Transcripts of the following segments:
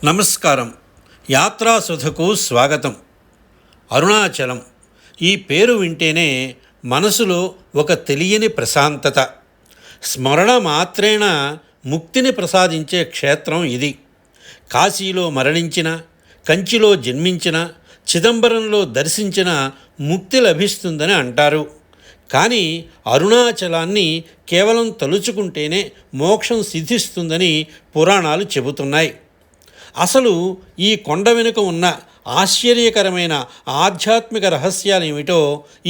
నమస్కారం. యాత్రాసుధకు స్వాగతం. అరుణాచలం ఈ పేరు వింటేనే మనసులో ఒక తెలియని ప్రశాంతత, స్మరణ మాత్రేణ ముక్తిని ప్రసాదించే క్షేత్రం ఇది. కాశీలో మరణించిన, కంచిలో జన్మించిన, చిదంబరంలో దర్శించిన ముక్తి లభిస్తుందని అంటారు. కానీ అరుణాచలాన్ని కేవలం తలుచుకుంటేనే మోక్షం సిద్ధిస్తుందని పురాణాలు చెబుతున్నాయి. అసలు ఈ కొండ వెనుక ఉన్న ఆశ్చర్యకరమైన ఆధ్యాత్మిక రహస్యాలు ఏమిటో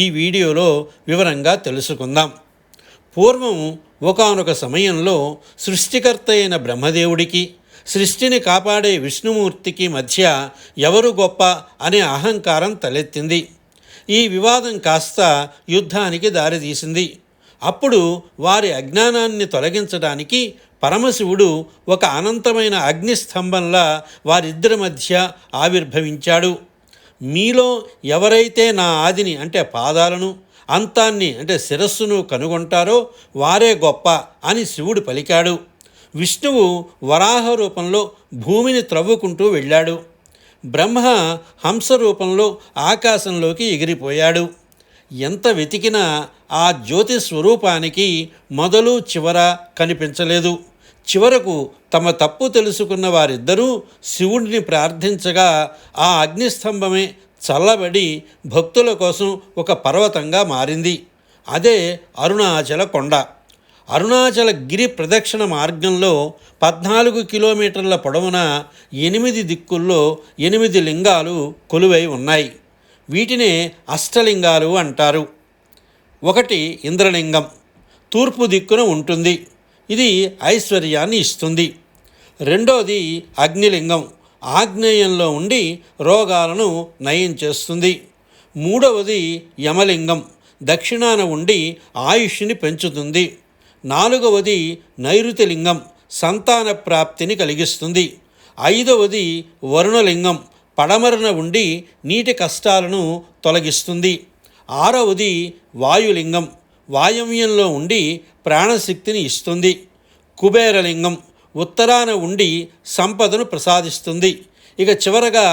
ఈ వీడియోలో వివరంగా తెలుసుకుందాం. పూర్వం ఒకానొక సమయంలో సృష్టికర్త అయిన బ్రహ్మదేవుడికి, సృష్టిని కాపాడే విష్ణుమూర్తికి మధ్య ఎవరు గొప్ప అనే అహంకారం తలెత్తింది. ఈ వివాదం కాస్త యుద్ధానికి దారితీసింది. అప్పుడు వారి అజ్ఞానాన్ని తొలగించడానికి పరమశివుడు ఒక అనంతమైన అగ్నిస్తంభంలా వారిద్దరి మధ్య ఆవిర్భవించాడు. మీలో ఎవరైతే నా ఆదిని అంటే పాదాలను, అంతాన్ని అంటే శిరస్సును కనుగొంటారో వారే గొప్ప అని శివుడు పలికాడు. విష్ణువు వరాహ రూపంలో భూమిని త్రవ్వుకుంటూ వెళ్ళాడు. బ్రహ్మ హంస రూపంలో ఆకాశంలోకి ఎగిరిపోయాడు. ఎంత వెతికినా ఆ జ్యోతి స్వరూపానికి మొదలు చివర కనిపించలేదు. చివరకు తమ తప్పు తెలుసుకున్న వారిద్దరూ శివుడిని ప్రార్థించగా ఆ అగ్నిస్తంభమే చల్లబడి భక్తుల కోసం ఒక పర్వతంగా మారింది. అదే అరుణాచల కొండ. అరుణాచల గిరి ప్రదక్షిణ మార్గంలో 14 కిలోమీటర్ల పొడవున 8 దిక్కుల్లో 8 లింగాలు కొలువై ఉన్నాయి. వీటినే అష్టలింగాలు అంటారు. ఒకటి ఇంద్రలింగం, తూర్పు దిక్కున ఉంటుంది. ఇది ఐశ్వర్యాన్ని ఇస్తుంది. రెండోది అగ్నిలింగం, ఆగ్నేయంలో ఉండి రోగాలను నయం చేస్తుంది. మూడవది యమలింగం, దక్షిణాన ఉండి ఆయుష్ని పెంచుతుంది. నాలుగవది నైరుతి లింగం, సంతాన ప్రాప్తిని కలిగిస్తుంది. ఐదవది వరుణలింగం, పడమరన ఉండి నీటి కష్టాలను తొలగిస్తుంది. ఆరవది వాయులింగం, వాయవ్యంలో ఉండి ప్రాణశక్తిని ఇస్తుంది. కుబేరలింగం, ఉత్తరాన ఉండి సంపదను ప్రసాదిస్తుంది. ఇక చివరగా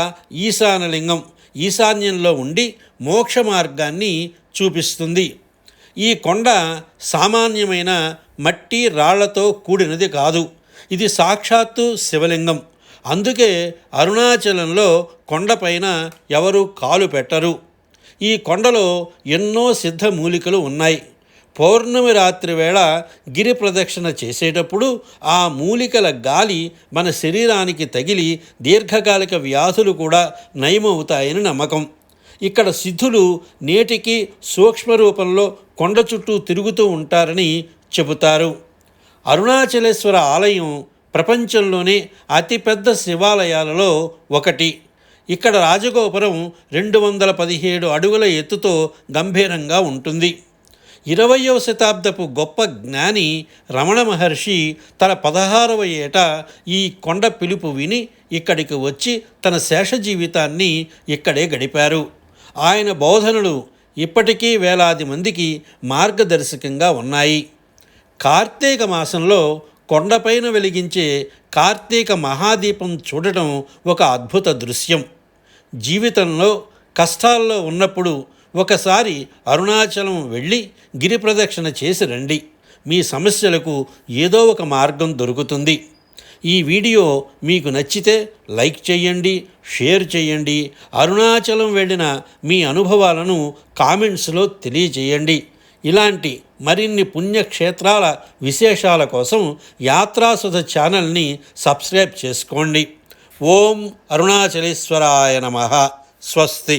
ఈశాన్యలింగం, ఈశాన్యంలో ఉండి మోక్ష మార్గాన్ని చూపిస్తుంది. ఈ కొండ సామాన్యమైన మట్టి రాళ్లతో కూడినది కాదు. ఇది సాక్షాత్తు శివలింగం. అందుకే అరుణాచలంలో కొండపైన ఎవరు కాలు పెట్టరు. ఈ కొండలో ఎన్నో సిద్ధ మూలికలు ఉన్నాయి. పౌర్ణమి రాత్రి వేళ గిరి ప్రదక్షిణ చేసేటప్పుడు ఆ మూలికల గాలి మన శరీరానికి తగిలి దీర్ఘకాలిక వ్యాధులు కూడా నయమవుతాయని నమ్మకం. ఇక్కడ సిద్ధులు నేటికి సూక్ష్మ రూపంలో కొండ చుట్టూ తిరుగుతూ ఉంటారని చెబుతారు. అరుణాచలేశ్వర ఆలయం ప్రపంచంలోనే అతిపెద్ద శివాలయాలలో ఒకటి. ఇక్కడ రాజగోపురం 217 అడుగుల ఎత్తుతో గంభీరంగా ఉంటుంది. 20వ శతాబ్దపు గొప్ప జ్ఞాని రమణ మహర్షి తన 16వ ఏట ఈ కొండ పిలుపు విని ఇక్కడికి వచ్చి తన శేష జీవితాన్ని ఇక్కడే గడిపారు. ఆయన బోధనలు ఇప్పటికీ వేలాది మందికి మార్గదర్శకంగా ఉన్నాయి. కార్తీక మాసంలో కొండపైన వెలిగించే కార్తీక మహాదీపం చూడటం ఒక అద్భుత దృశ్యం. జీవితంలో కష్టాల్లో ఉన్నప్పుడు ఒకసారి అరుణాచలం వెళ్ళి గిరి ప్రదక్షిణ చేసి రండి. మీ సమస్యలకు ఏదో ఒక మార్గం దొరుకుతుంది. ఈ వీడియో మీకు నచ్చితే లైక్ చేయండి, షేర్ చేయండి. అరుణాచలం వెళ్ళిన మీ అనుభవాలను కామెంట్స్లో తెలియజేయండి. ఇలాంటి మరిన్ని పుణ్యక్షేత్రాల విశేషాల కోసం యాత్రాసుధ ఛానల్ని సబ్స్క్రైబ్ చేసుకోండి. ఓం అరుణాచలేశ్వరాయ నమః. స్వస్తి.